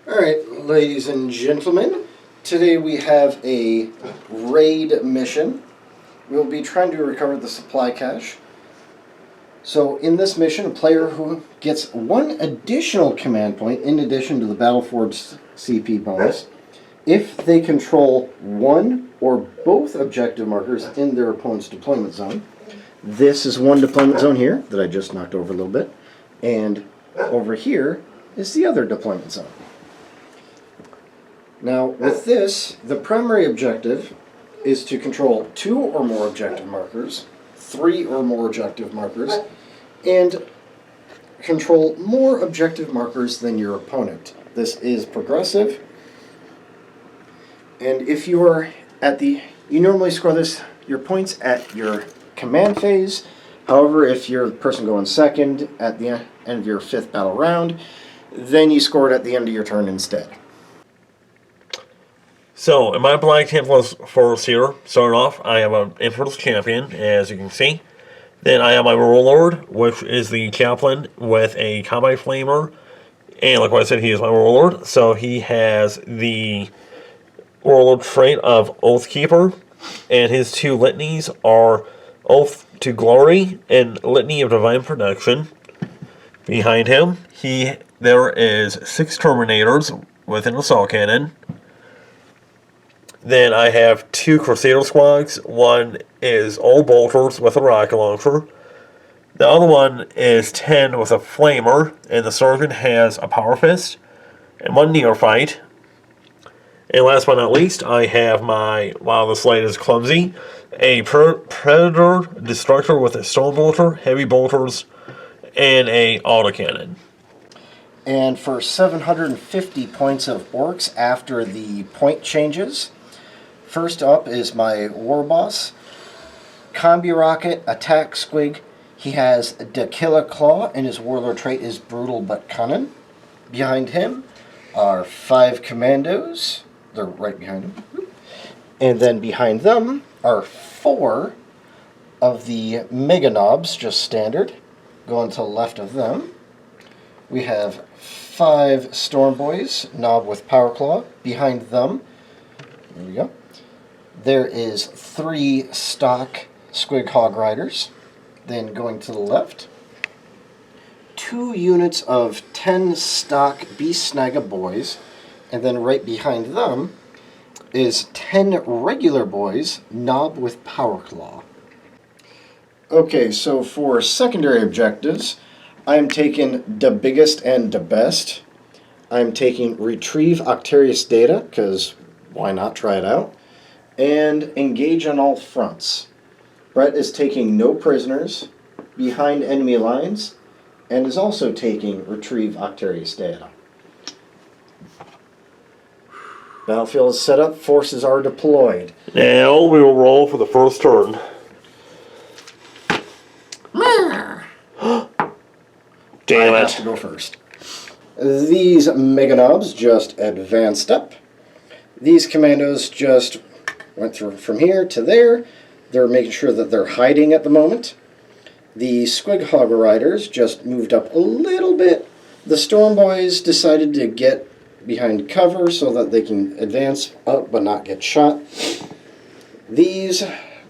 Alright, ladies and gentlemen, today we have a raid mission. We'll be trying to recover the supply cache. So in this mission, a player who gets one additional command point in addition to the Battleforged CP bonus if they control one or both objective markers in their opponent's deployment zone. This is one deployment zone here that I just knocked over a little bit, and over here is the other deployment zone. Now, with this, the primary objective is to control 2 or more objective markers, 3 or more objective markers, and control more objective markers than your opponent. This is progressive, and if you are you normally score your points at your command phase. However, if you're the person going second at the end of your 5th battle round, then you score it at the end of your turn instead. So, in my Black Templars force here, starting off, I have an Untitled Champion, as you can see. Then I have my Warlord, which is the Chaplain with a Combat Flamer. And like I said, he is my Warlord. So he has the Warlord trait of Oathkeeper. And his 2 litanies are Oath to Glory and Litany of Divine Protection. Behind him, there is 6 Terminators with an Assault Cannon. Then I have 2 Crusader Squads. One is all bolters with a rocket launcher. The other one is 10 with a flamer, and the Sergeant has a Power Fist and 1 Neophyte. And last but not least, I have while the slate is clumsy, a Predator Destructor with a Stone Bolter, Heavy Bolters, and a Autocannon. And for 750 points of Orks after the point changes, first up is my War Boss, Combi Rocket, Attack Squig. He has the Killer Claw, and his Warlord trait is Brutal but Cunning. Behind him are 5 Commandos. They're right behind him. And then behind them are 4 of the Mega Knobs, just standard. Going to the left of them, we have 5 Storm Boys, Knob with Power Claw. Behind them, there we go, there is 3 stock Squig Hog Riders. Then going to the left, 2 units of 10 stock Beast Snagga Boys. And then right behind them is 10 regular boys, Knob with Power Claw. Okay, so for secondary objectives, I'm taking the biggest and the best. I'm taking Retrieve Octarius Data, because why not try it out? And Engage on all fronts. Brett is taking No Prisoners, Behind Enemy Lines, and is also taking Retrieve Octarius Data. Battlefield is set up, forces are deployed. Now we will roll for the first turn. Damn I it. have to go first. These Mega Knobs just advanced up. These Commandos just went through from here to there. They're making sure that they're hiding at the moment. The Squig Hog Riders just moved up a little bit. The Storm Boys decided to get behind cover so that they can advance up but not get shot. These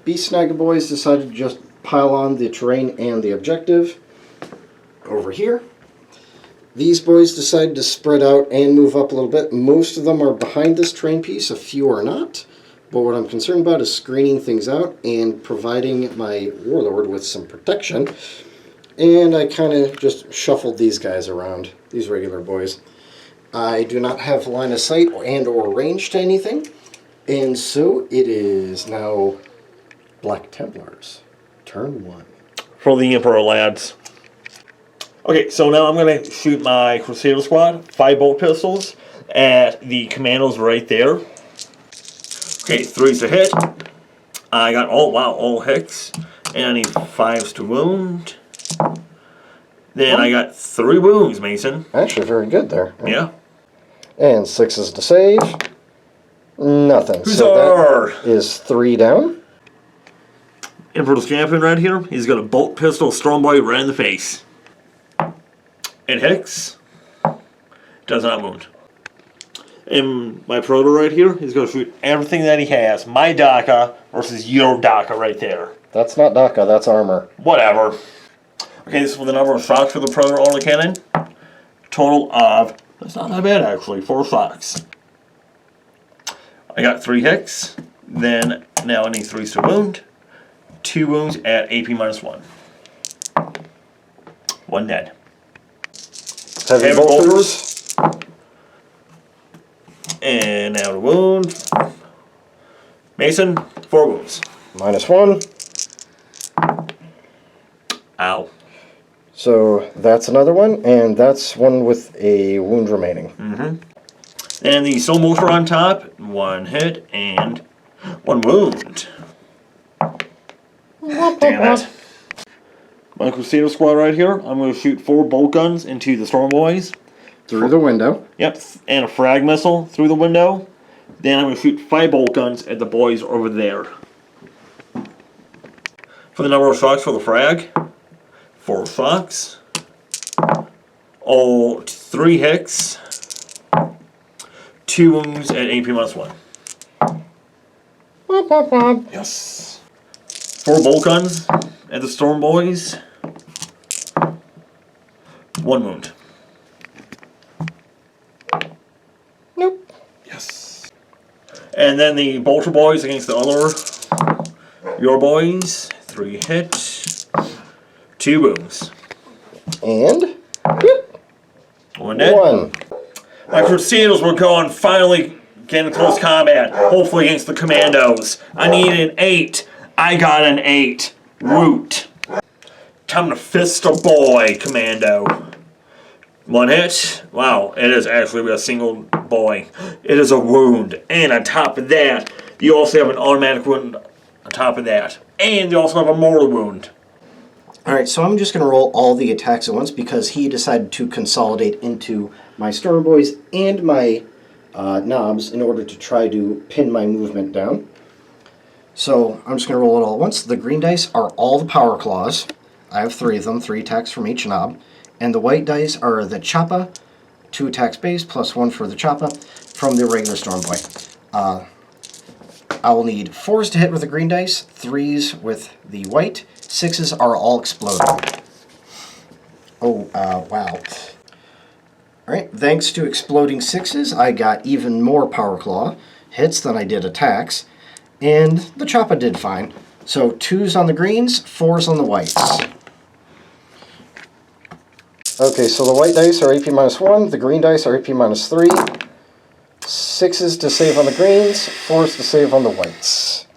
Beast Snagga Boys decided to just pile on the terrain and the objective over here. These boys decided to spread out and move up a little bit. Most of them are behind this terrain piece, a few are not. But what I'm concerned about is screening things out and providing my Warlord with some protection. And I kind of just shuffled these guys around, these regular boys. I do not have line of sight and or range to anything, and so it is now Black Templars. Turn 1. For the Emperor, lads. Okay, so now I'm going to shoot my Crusader Squad, 5 bolt pistols, at the Commandos right there. Okay, 3's a hit. I got all hits, and I need 5s to wound. Then I got 3 wounds, Mason. Actually, very good there. Yeah. And 6s to save. Nothing. Huzzah! So that is 3 down. Emperor's Champion right here. He's got a bolt pistol, Storm Boy right in the face. It hits. Does not wound. And my proto right here, he's going to shoot everything that he has. My DACA versus your DACA right there. That's not DACA, that's armor. Whatever. Okay, this is for the number of shots for the proto autocannon. Total of, that's not that bad actually, 4 shots. I got 3 hits. Then now I need 3 to wound. 2 wounds at AP -1. 1 dead. Heavy bolters. And now to wound. Mason, 4 wounds. -1. Ow. So that's another one, and that's one with a wound remaining. And the soul motor on top, 1 hit and 1 wound. Damn it. My Crusader squad right here, I'm going to shoot 4 bolt guns into the Storm Boys. Through the window. Yep, and a frag missile through the window. Then I'm going to shoot 5 bolt guns at the boys over there. For the number of shots for the frag, 4 shots. Oh, 3 hits. 2 wounds at AP -1. Yes. 4 bolt guns at the Storm Boys. 1 wound. Nope. Yes. And then the Bolter Boys against the other your boys. 3 hits. 2 wounds. And 1 dead. 1. My Crusaders were going, finally getting close combat, hopefully against the Commandos. I need an 8. I got an 8. Root. Time to fist a boy, Commando. 1 hit. Wow, it is actually a single boy. It is a wound. And on top of that, you also have an automatic wound on top of that. And you also have a mortal wound. Alright, so I'm just going to roll all the attacks at once because he decided to consolidate into my Storm Boys and my knobs in order to try to pin my movement down. So I'm just going to roll it all at once. The green dice are all the power claws. I have 3 of them, 3 attacks from each knob. And the white dice are the Choppa, 2 attacks base, plus 1 for the Choppa from the regular Storm Boy. I will need 4s to hit with the green dice, 3s with the white, 6s are all exploding. Oh, wow. Alright, thanks to exploding 6s, I got even more Power Claw hits than I did attacks, and the Choppa did fine. So 2s on the greens, 4s on the whites. Okay, so the white dice are AP -1, the green dice are AP -3. 6s to save on the greens, 4s to save on the whites.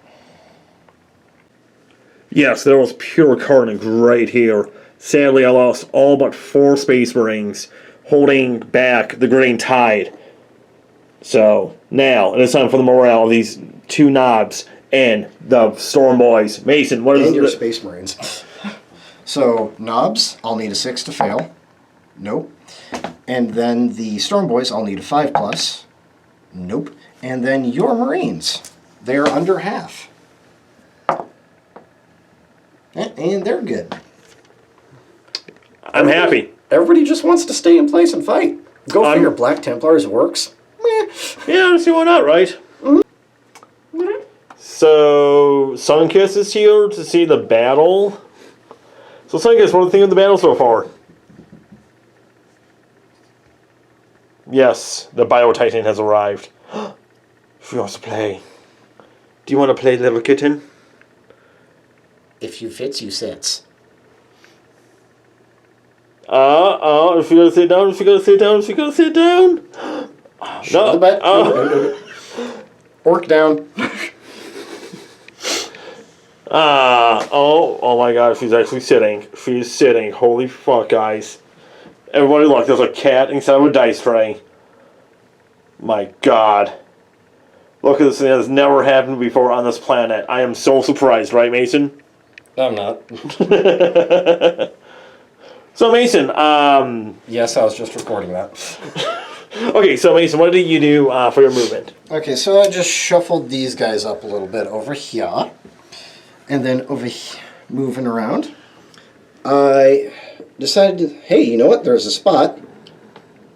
Yes, there was pure carnage right here. Sadly, I lost all but 4 Space Marines, holding back the Green Tide. So, now, it is time for the morale of these 2 knobs and the Storm Boys. Mason, what is and your Space Marines. So, knobs, I'll need a 6 to fail. Nope. And then the Storm Boys, I'll need a 5+. Nope. And then your Marines. They're under half. And they're good. I'm happy. Everybody just wants to stay in place and fight. Go figure. Black Templars works. Meh. Yeah, I see why not, right? So, Sunkiss is here to see the battle. So, Sunkiss, what do you think of the battle so far? Yes, the Bio Titan has arrived. She wants to play. Do you want to play, little kitten? If you fits, you sits. If you gotta sit down, if you gotta sit down, if you gotta sit down. No, the bet. Ork down. Oh my god, she's actually sitting. She's sitting. Holy fuck, guys. Everybody look, there's a cat inside of a dice tray. My god. Look at this thing that has never happened before on this planet. I am so surprised, right, Mason? I'm not. So, Mason, Yes, I was just recording that. okay, so Mason, what did you do for your movement? Okay, so I just shuffled these guys up a little bit over here. And then over here, moving around. I decided, hey, you know what? There's a spot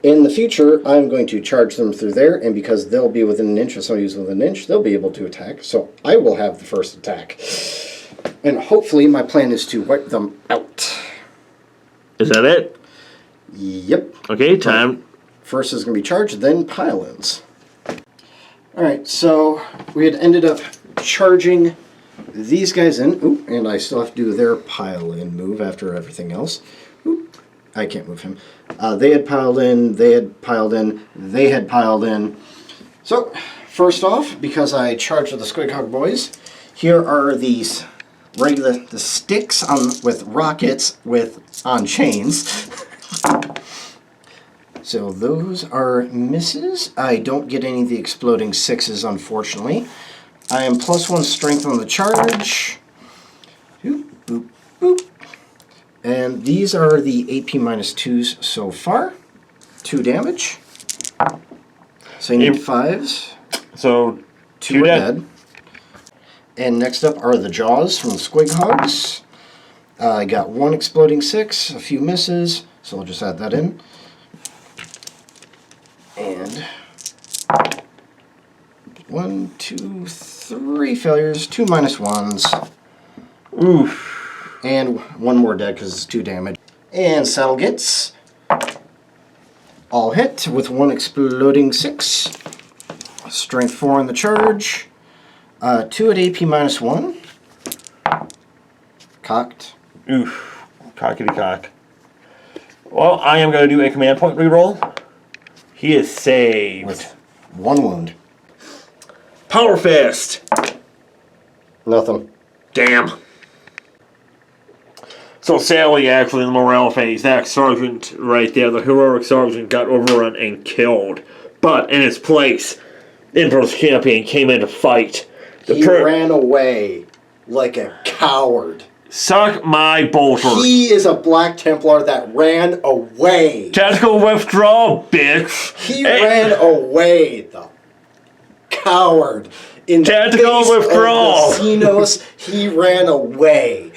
In the future, I'm going to charge them through there, and because they'll be within an inch of somebody who's within an inch, they'll be able to attack. So I will have the first attack. And hopefully my plan is to wipe them out. Is that it? Yep. Okay, time. First is going to be charged, then pile-ins. Alright, so we had ended up charging these guys in. Ooh, and I still have to do their pile-in move after everything else. Ooh, I can't move him. They had piled in, they had piled in, they had piled in. So, first off, because I charged with the Squig Hog boys, here are these the sticks with rockets on chains. So those are misses. I don't get any of the exploding sixes, unfortunately. I am +1 strength on the charge. Boop, boop, boop. And these are the AP -2s so far. 2 damage. So you need 5s. So 2 are dead. And next up are the jaws from the Squig Hogs. I got 1 exploding 6, a few misses, so I'll just add that in. And 1, 2, 3 failures, 2 -1s. oof. And 1 more dead because it's 2 damage. And Saddle gets all hit with 1 exploding 6. Strength 4 on the charge. 2 at AP -1. Cocked. Oof. Cockity cock. Well, I am going to do a command point reroll. He is saved. With 1 wound. Power Fist. Nothing. Damn. So Sally, actually, in the morale phase, that sergeant right there, the heroic sergeant, got overrun and killed. But in its place, Emperor's Champion came in to fight. He ran away like a coward. Suck my bolter. He is a Black Templar that ran away. Tactical withdrawal, bitch. He ran away, the coward. In Tactical the face withdrawal. Of the Xenos, he ran away.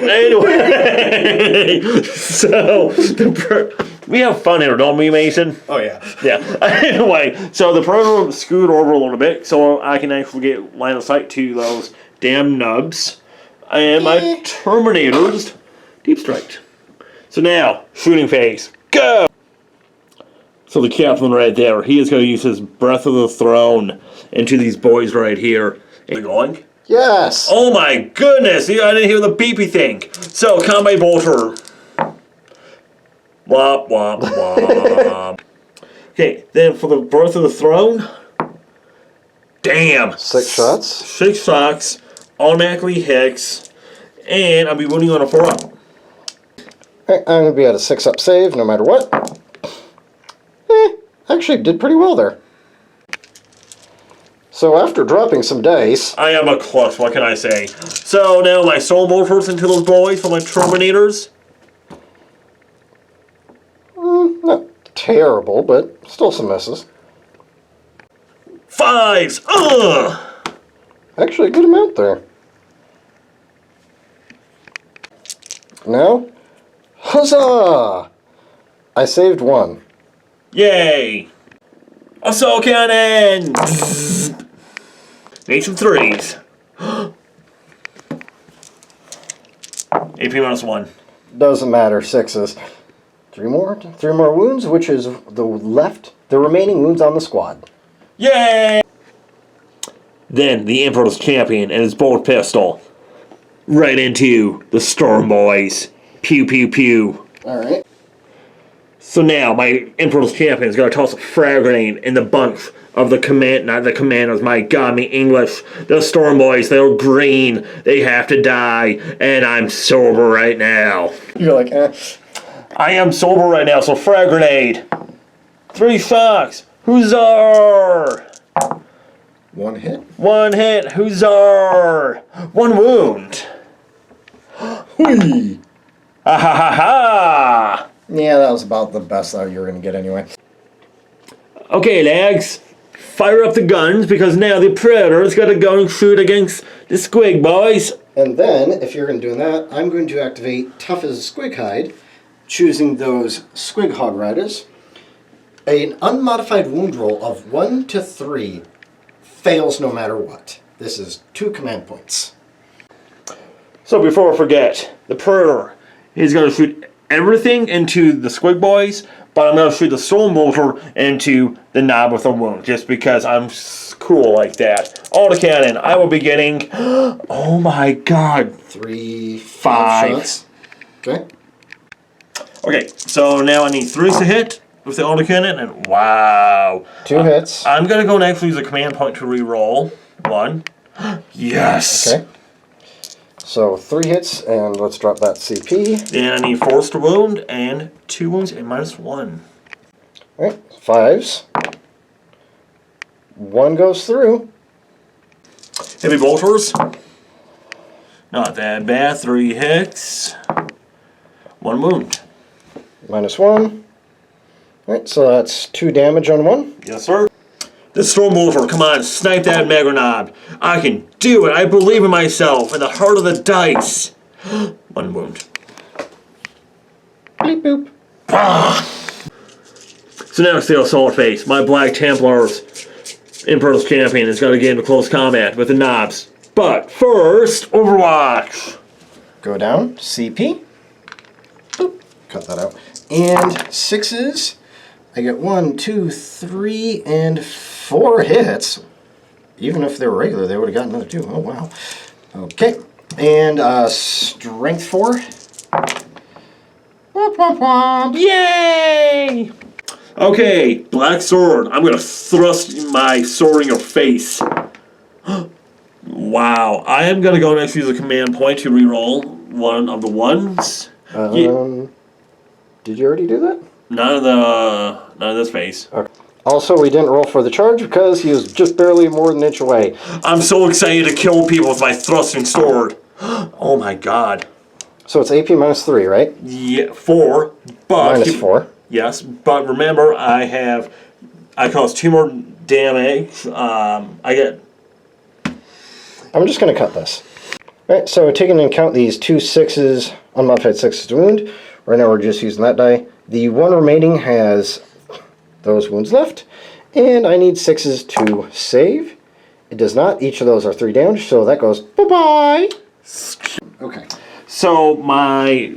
Anyway, so we have fun here, don't we, Mason? Oh, yeah. Yeah. Anyway, so the program scooted over a little bit, so I can actually get line of sight to those damn nubs. And my Terminators, deep strike. So now, shooting phase, go! So the captain right there, he is going to use his Breath of the Throne into these boys right here. And going? Yes. Oh my goodness! I didn't hear the beepy thing. So, combat bolter. Wop, wop, wop. Okay, then for the Breath of the Throne. Damn! 6 shots. 6 shots. Automatically hits. And I'll be winning on a 4-up. Alright, I'm going to be at a 6-up save no matter what. Actually did pretty well there. So after dropping some dice... I am a klutz, what can I say? So now my soul bolters into those boys for my Terminators. Not terrible, but still some misses. 5s! Ugh! Actually a good amount there. Now, huzzah! I saved 1. Yay! Assault cannon! Need some 3s. AP -1. Doesn't matter, 6s. 3 more wounds, which is the remaining wounds on the squad. Yay! Then the Emperor's Champion and his bolt pistol. Right into the Storm Boys. Pew pew pew. Alright. So now my Emperor's Champion is going to toss a frag grenade in the bunch of the not the commanders, my god, me English. The Storm Boys, they're green. They have to die. And I'm sober right now. You're like, eh. I am sober right now, so frag grenade. 3 shots. Huzzah! 1 hit. 1 hit. Huzzah! 1 wound. Whee! Ha ha ha ha! Yeah, that was about the best that you were going to get anyway. Okay, lads. Fire up the guns, because now the Predator's got to go and shoot against the Squig boys. And then, if you're going to do that, I'm going to activate Tough as a Squig Hide, choosing those Squig Hog Riders. An unmodified wound roll of 1 to 3 fails no matter what. This is 2 command points. So before I forget, the Predator is going to shoot everything into the Squig Boys, but I'm going to shoot the Storm Bolter into the knob with a wound, just because I'm cool like that. Autocannon, I will be getting, oh my god, 3, 5 shots. Okay. Okay, so now I need 3s to hit with the autocannon, and wow. 2 hits. I'm going to go and actually use a command point to re-roll. 1. Yes! Okay. So 3 hits, and let's drop that CP. Then I need 4s to wound, and 2 wounds and -1. Alright, 5s. 1 goes through. Heavy bolters. Not that bad. 3 hits. 1 wound. -1. Alright, so that's 2 damage on 1. Yes, sir. The Storm Bolter, come on, snipe that Mega Knob. I can do it. I believe in myself. In the heart of the dice. 1 wound. Bleep boop. So now it's the Assault Phase. My Black Templars Imperial's Champion is going to get into close combat with the knobs. But first, Overwatch. Go down, CP. Boop. Cut that out. And 6s. I get 1, 2, 3, and 4 hits. Even if they were regular, they would have gotten another 2. Oh, wow. Okay. And strength 4. Womp, womp, womp. Yay! Okay, Black Sword. I'm going to thrust my sword in your face. Wow. I am going to go and actually use a command point to reroll one of the ones. Did you already do that? None of this phase. Okay. Also, we didn't roll for the charge because he was just barely more than an inch away. I'm so excited to kill people with my thrusting sword. Oh my god. So it's AP -3, right? Yeah, 4. But -4. yes, but remember, I cause 2 more damage. I'm just going to cut this. Alright, so taking into account these 2 6s, unmodified 6s to wound. Right now we're just using that die. The 1 remaining has those wounds left. And I need 6s to save. It does not. Each of those are 3 damage, so that goes bye-bye. Okay. So my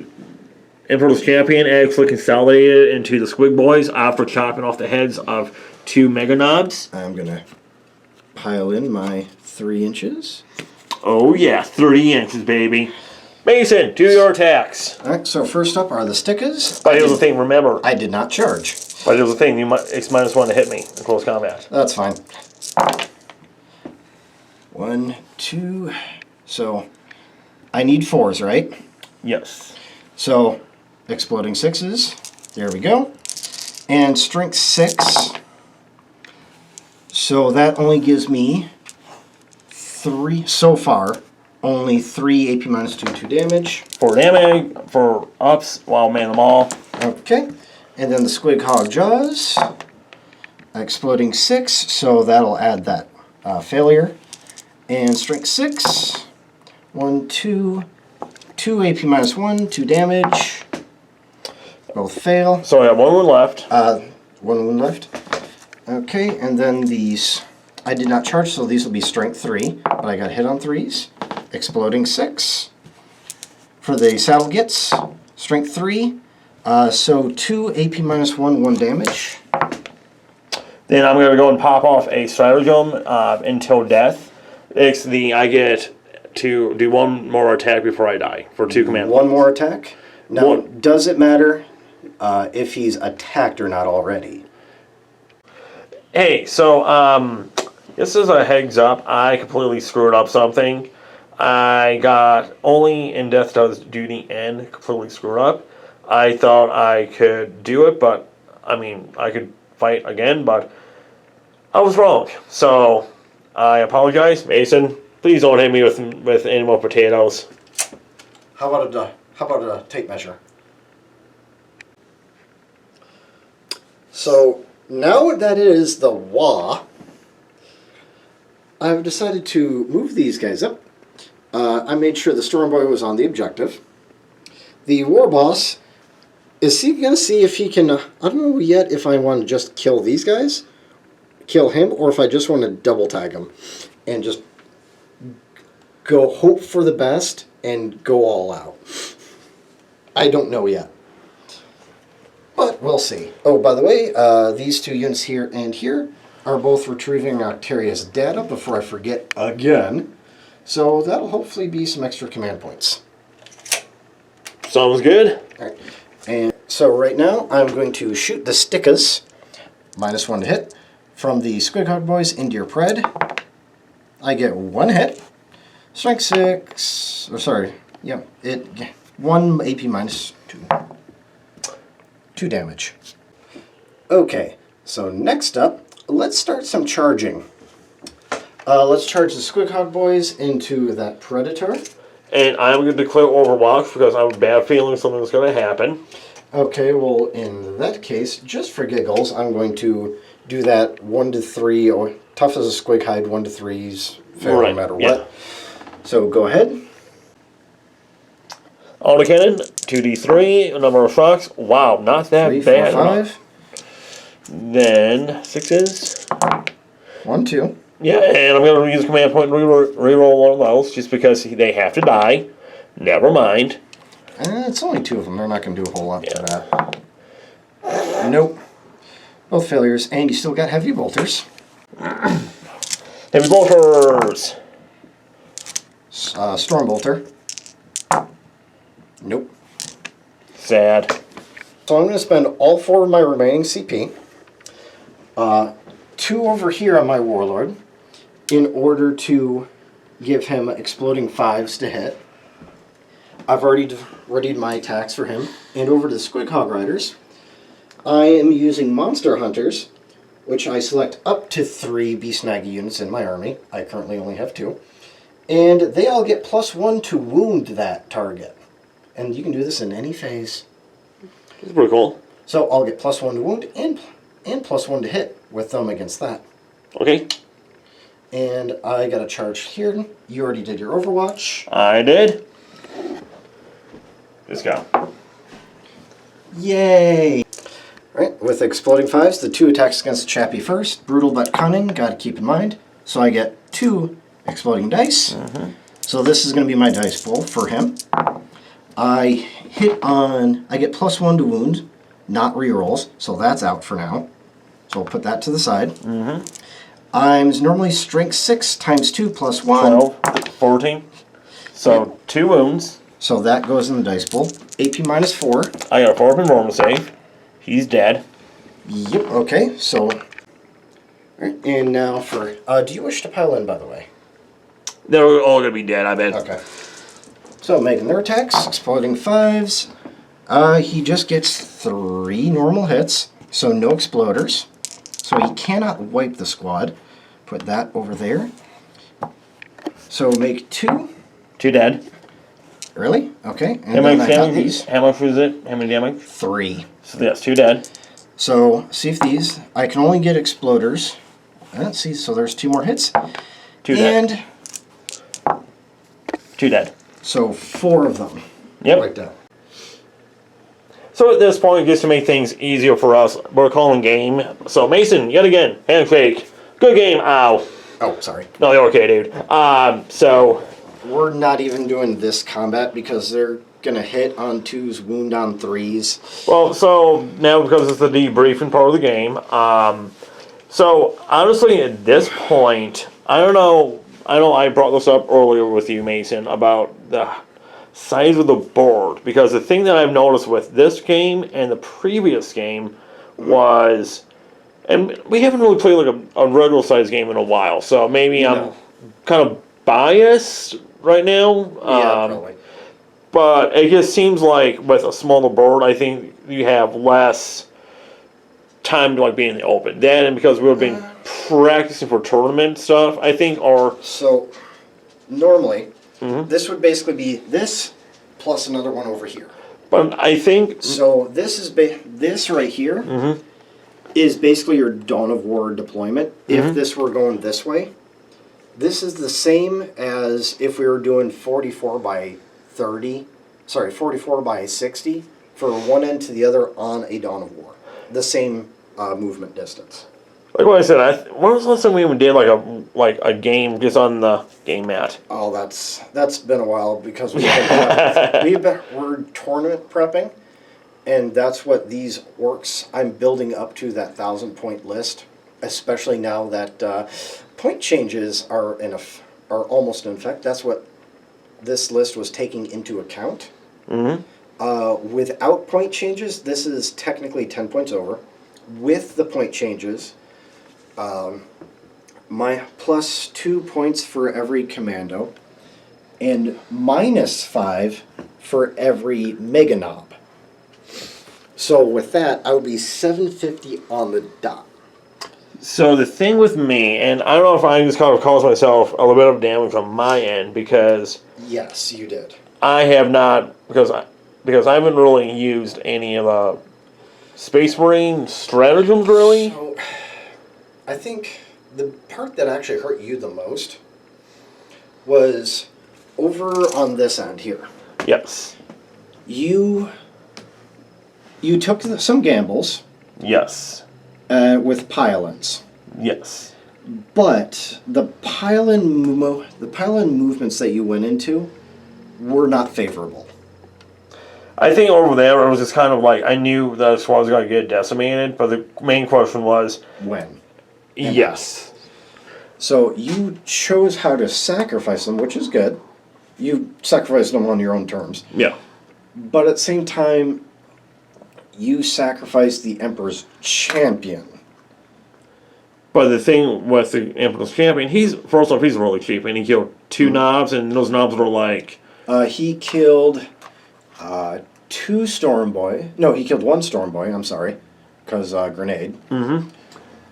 Emperor's Champion actually consolidated into the Squig Boys after chopping off the heads of 2 Mega Knobs. I'm going to pile in my 3 inches. Oh yeah, 30 inches, baby. Mason, do your attacks. Alright, so first up are the stickers. But here's the thing, remember. I did not charge. But here's the thing, it's -1 to hit me in close combat. That's fine. 1, 2. So I need 4s, right? Yes. So exploding 6s. There we go. And strength 6. So that only gives me 3 so far. Only 3 AP -2, 2 damage. 4 damage for ups while man them all. Okay. And then the Squig Hog Jaws. Exploding 6, so that'll add that failure. And strength 6. 1, 2. 2 AP -1, 2 damage. Both fail. So I have 1 wound left. 1 wound left. Okay, and then these I did not charge, so these will be strength 3, but I got hit on 3s. Exploding 6. For the saddle gets, strength 3. So 2 AP -1, 1 damage. Then I'm going to go and pop off a stratagem until death. I get to do 1 more attack before I die for 2 command points. 1 more attack. Now, does it matter if he's attacked or not already? Hey, so this is a heads up. I completely screwed up something. I got only in death does do the end completely screwed up. I thought I could do it, but I mean I could fight again, but I was wrong. So I apologize, Mason. Please don't hit me with any more potatoes. How about a tape measure? So now that it is the Wah, I've decided to move these guys up. I made sure the Storm Boy was on the objective. The War Boss Is he going to see if he can... I don't know yet if I want to just kill these guys, kill him, or if I just want to double tag him and just go hope for the best and go all out. I don't know yet. But we'll see. Oh, by the way, these two units here and here are both retrieving Octaria's data before I forget again. So that'll hopefully be some extra command points. Sounds good. All right. And so right now I'm going to shoot the Stickas, -1 to hit, from the Squig Hog Boys into your pred. I get 1 hit. Strength 6, or sorry, yeah, 1 AP -2. 2 damage. Okay, so next up, let's start some charging. Let's charge the Squig Hog Boys into that Predator. And I'm going to declare Overwatch because I have a bad feeling something's going to happen. Okay, well, in that case, just for giggles, I'm going to do that 1 to 3, or tough as a squig hide, 1 to 3s, fair no matter what. So go ahead. Autocannon, 2d3, number of shocks. Wow, not that 3, bad. 4, 5. Then 6s. 1, 2. Yeah, and I'm going to use a command point and reroll one of those just because they have to die. Never mind. It's only 2 of them. They're not going to do a whole lot to that. Nope. Both failures, and you still got heavy bolters. Heavy bolters. Storm bolter. Nope. Sad. So I'm going to spend all 4 of my remaining CP. 2 over here on my Warlord in order to give him exploding 5s to hit. I've already readied my attacks for him. And over to the Squig Hog Riders, I am using Monster Hunters, which I select up to 3 Beast Snaggy units in my army. I currently only have 2. And they all get +1 to wound that target. And you can do this in any phase. That's pretty cool. So I'll get +1 to wound and +1 to hit with them against that. Okay. And I got a charge here. You already did your Overwatch. I did. Let's go. Yay! Right, with exploding 5s, the 2 attacks against the Chappie first. Brutal but cunning, gotta keep in mind. So I get 2 exploding dice. So this is going to be my dice pool for him. I get +1 to wound, not rerolls, so that's out for now. So I'll put that to the side. I'm normally strength 6 times 2 +1. 12, 14. So 2 wounds. So that goes in the dice pool. AP -4. I got a 4-pin normal save. He's dead. Yep, okay, so... Right, and now for... do you wish to pile in, by the way? They're all going to be dead, I bet. Okay. So making their attacks, exploding 5s. He just gets 3 normal hits, so no exploders. So he cannot wipe the squad. Put that over there. So make 2. 2 dead. Really? Okay. And How then much I got damage? these. How much was it? How many damage? 3. So that's 2 dead. So see if these... I can only get exploders. Let's see, so there's 2 more hits. 2 dead. And... 2 dead. So 4 of them. Yep. Wiped out. So at this point, just to make things easier for us, we're calling game. So Mason, yet again, handshake. Good game. Ow. Oh, sorry. No, you're okay, dude. So We're not even doing this combat because they're going to hit on 2s, wound on 3s. well, so now because it's the debriefing part of the game. So honestly, at this point, I don't know. I know I brought this up earlier with you, Mason, about the size of the board, because the thing that I've noticed with this game and the previous game was, and we haven't really played like a regular size game in a while, so maybe I'm kind of biased right now. Yeah, probably. But it just seems like with a smaller board, I think you have less time to like be in the open. Then, and because we've been practicing for tournament stuff, I think our... So, normally, this would basically be this plus another one over here. But I think... So, this is this right here is basically your Dawn of War deployment. If this were going this way, this is the same as if we were doing 44 by 30, sorry, 44 by 60 for one end to the other on a Dawn of War. The same movement distance. Like what I said, when was the last time we even did like a game just on the game mat? Oh, that's been a while because we're tournament prepping, and that's what these orcs. I'm building up to that 1,000-point list, especially now that point changes are almost in effect. That's what this list was taking into account. Without point changes, this is technically 10 points over. With the point changes, my plus 2 points for every commando, and -5 for every mega knob. So with that, I would be 750 on the dot. So the thing with me, and I don't know if I just kind of caused myself a little bit of damage on my end because Yes, you did. I have not because I haven't really used any of the Space Marine stratagems really. So, I think the part that actually hurt you the most was over on this end here. Yes. You took some gambles Yes. with pile-ins. Yes. But the pile-in movements that you went into were not favorable. I think over there it was just kind of like I knew that squad was going to get decimated, but the main question was When? yes. So you chose how to sacrifice them, which is good. You sacrificed them on your own terms. Yeah. But at the same time, you sacrificed the Emperor's champion. But the thing with the Emperor's Champion, first off, he's really cheap, and he killed 2 knobs, and those knobs were like... He killed 2 Stormboy. No, he killed 1 Stormboy, I'm sorry, because grenade. Mm-hmm.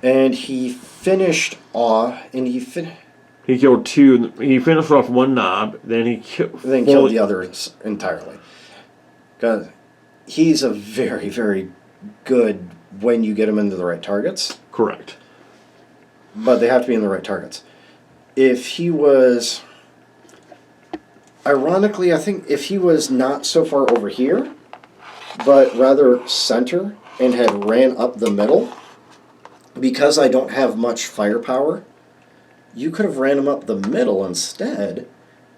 And he finished off, He killed 2, he finished off 1 knob, then he killed the others entirely. Because he's a very, very good when you get him into the right targets. Correct. But they have to be in the right targets. If he was... Ironically, I think if he was not so far over here, but rather center, and had ran up the middle, because I don't have much firepower, you could have ran him up the middle instead,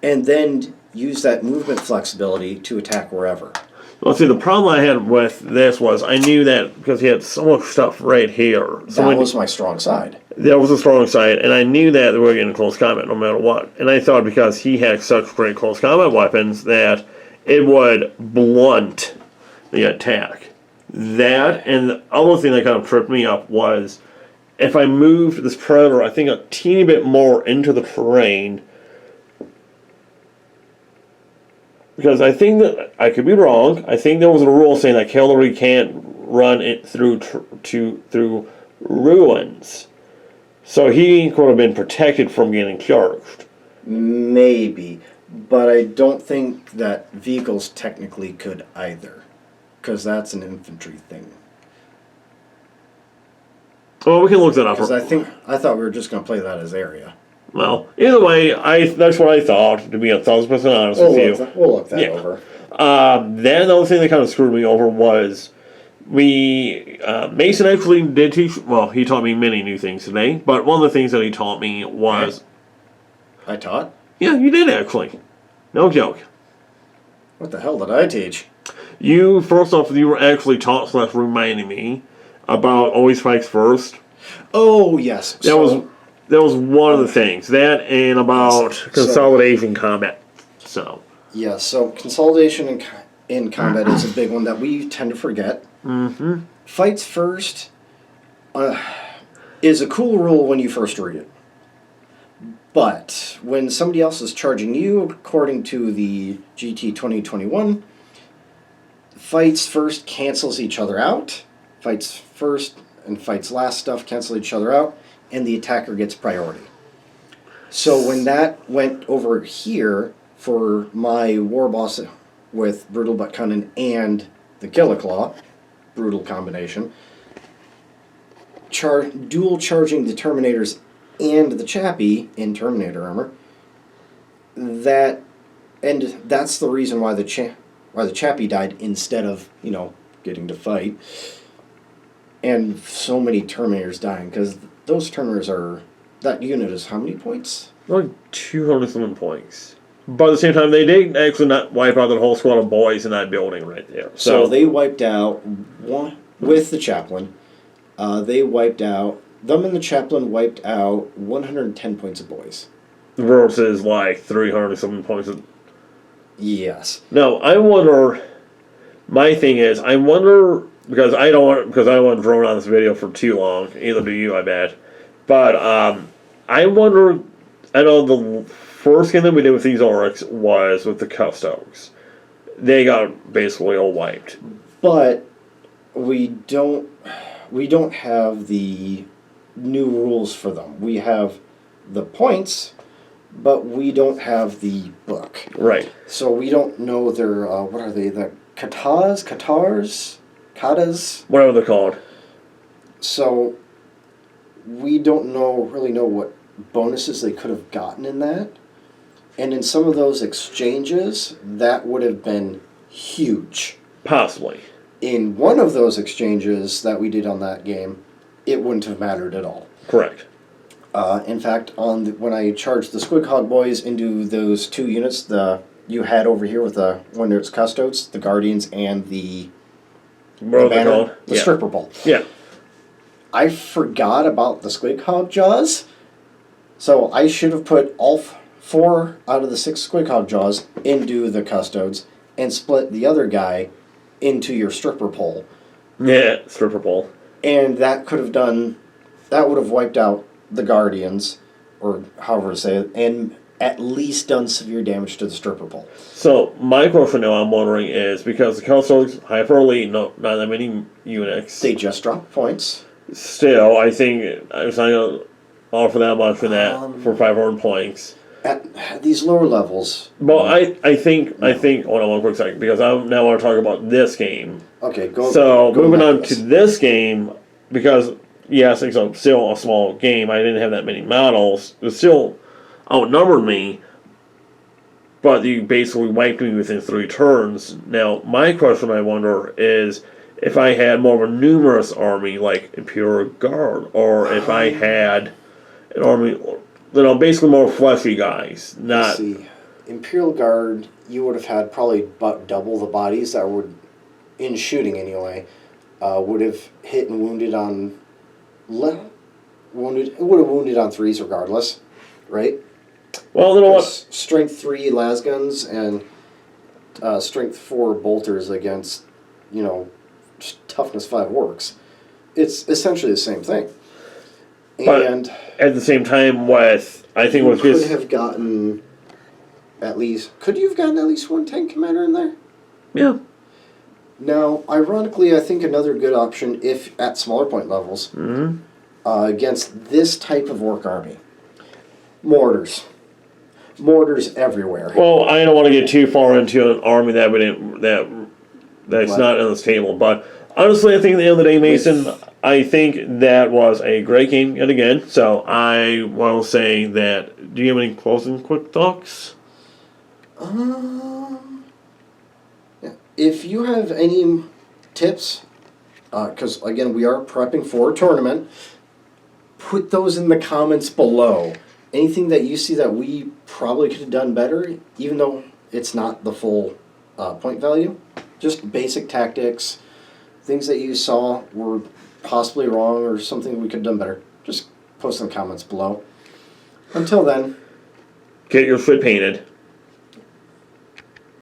and then use that movement flexibility to attack wherever. Well, see, the problem I had with this was I knew that because he had so much stuff right here. That was my strong side. That was a strong side, and I knew that they were getting close combat no matter what. And I thought because he had such great close combat weapons that it would blunt the attack. That, and the other thing that kind of tripped me up was if I moved this Predator, I think, a teeny bit more into the terrain, because I think that, I could be wrong, I think there was a rule saying that cavalry can't run it through ruins. So he could have been protected from getting charged. Maybe, but I don't think that vehicles technically could either, because that's an infantry thing. Well, we can look that up. Because I thought we were just going to play that as area. Well, either way, that's what I thought, to be 1,000% honest with you. We'll look that over. Then the other thing that kind of screwed me over was Mason actually did teach, well, he taught me many new things today, but one of the things that he taught me was... I taught? Yeah, you did actually. No joke. What the hell did I teach? You, first off, you were actually taught / reminding me about always strikes first. Oh, yes. That was one of the things. That and about consolidation combat. So. Yeah, so consolidation in combat is a big one that we tend to forget. Mm-hmm. Fights first is a cool rule when you first read it. But when somebody else is charging you, according to the GT 2021, fights first cancels each other out. Fights first and fights last stuff cancel each other out, and the attacker gets priority. So when that went over here for my war boss with Brutal But Cunning and the Killiclaw, brutal combination, dual charging the Terminators and the Chappie in Terminator armor, that's the reason why or the chappie died instead of, getting to fight. And so many Terminators dying, because those Terminators are... That unit is how many points? Like 200 something points. But at the same time, they did actually not wipe out the whole squad of boys in that building right there. So they wiped out one with the chaplain. They wiped out... Them and the chaplain wiped out 110 points of boys. Versus like 300 something points of... Yes. Now, I wonder... My thing is, I wonder... Because I don't want to drone on this video for too long. Either do you, I bet. But I wonder... I know the first game that we did with these Orks was with the Custodes. They got basically all wiped. But we don't have the new rules for them. We have the points, but we don't have the book. Right. So we don't know their, what are they, the katas? Whatever they're called. So we don't really know what bonuses they could have gotten in that. And in some of those exchanges, that would have been huge. Possibly. In one of those exchanges that we did on that game, it wouldn't have mattered at all. Correct. In fact, when I charged the Squig Hog Boys into those two units you had over here with when there's Custodes, the Guardians, and the banner, the stripper pole. Yeah. I forgot about the Squig Hog Jaws, so I should have put all 4 out of the 6 Squig Hog Jaws into the Custodes and split the other guy into your stripper pole. Yeah, stripper pole. And that would have wiped out the Guardians, or however to say it, and at least done severe damage to the stripper pole. So, my question now I'm wondering is, because the Custodes, hyper elite, not that many units. They just dropped points. Still, I think I was not going to offer that much for that, for 500 points. At these lower levels. Well, I think, hold on one quick second, because I now want to talk about this game. Okay, go. So, moving on to this game, because, yes, it's still a small game, I didn't have that many models, it still outnumbered me, but you basically wiped me within 3 turns. Now, my question, I wonder, is if I had more of a numerous army, like Imperial Guard, or if I had an army, basically more fleshy guys. Let's see. Imperial Guard, you would have had probably about double the bodies that would, in shooting anyway, would have hit and wounded on... It would have wounded on 3s regardless, right? Well, you know what? Strength 3 lasguns and strength 4 bolters against, toughness 5 orcs. It's essentially the same thing. And but at the same time, I think with this... Could you have gotten at least one tank commander in there? Yeah. Now, ironically, I think another good option, if at smaller point levels, against this type of orc army, mortars. Mortars everywhere. Well, I don't want to get too far into an army that's not on this table, but honestly, I think at the end of the day, Mason, I think that was a great game yet again. So I will say that. Do you have any closing quick thoughts? Yeah. If you have any tips, because again we are prepping for a tournament, put those in the comments below. Anything that you see that we probably could have done better, even though it's not the full point value, just basic tactics, things that you saw were possibly wrong or something we could have done better, just post in the comments below. Until then, Get your foot painted.